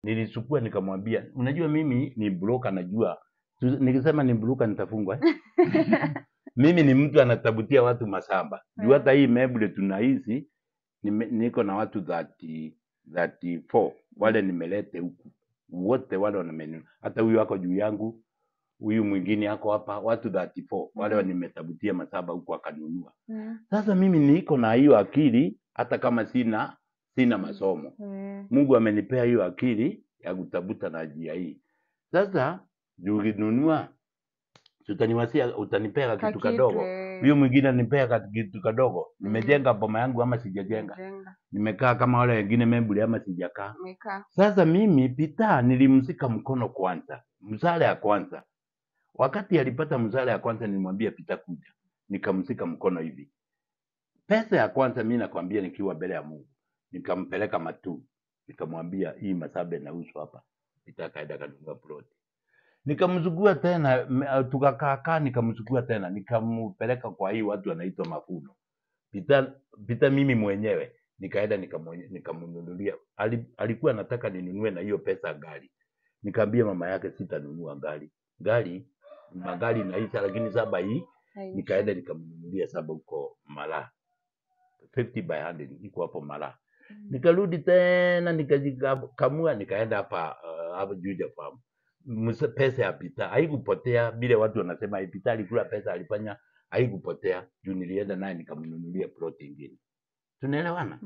Nilisukua nikamwambia, unajua mimi ni broker najua. Nikisema ni broker nitafungwa. Mimi ni mtu anatabutia watu mashamba. Juu hata hii Mebre tunaishi niko na watu 34 wale nimelete huku. Wote wale wamenunua. Hata huyu wako juu yangu, huyu mwingine yako hapa, watu 34 wale nimetabutia mashamba huku akanunua. Sasa mimi niko na hiyo akili hata kama sina masomo. Mungu amenipea hiyo akili ya kutabuta na njia hii. Sasa juu ukinunua utaniwasia utanipea kitu kadogo. Huyo mwingine anipea kitu kadogo. Nimejenga boma yangu ama sijajenga. Nimekaa kama wale wengine Mebre ama sijakaa. Sasa mimi Peter nilimshika mkono kwanza. Msale ya kwanza. Wakati alipata msale ya kwanza nilimwambia Peter kuja. Nikamshika mkono hivi. Pesa ya kwanza mimi nakwambia nikiwa mbele ya Mungu. Nikampeleka Matu. Nikamwambia hii mashamba inauzwa hapa. Peter kaenda kanunua plot. Nikamzugua tena, tukakaa nikamzugua tena, nikampeleka kwa hii watu wanaitwa Mafuno. Peter mimi mwenyewe nikaenda nikamnunulia. Alikuwa anataka ninunue na hiyo pesa gari. Nikamwambia mama yake sitanunua gari. Magari naisha lakini saba hii nikaenda nikamnunulia saba huko Mara. 50 by 100 iko hapo Mara. Nikarudi tena nikajikamua nikaenda hapa Juja Farm. Pesa ya Peter haikupotea vile watu wanasema Peter alikula pesa alifanya, haikupotea juu nilienda naye nikamnunulia plot nyingine. Tunaelewana?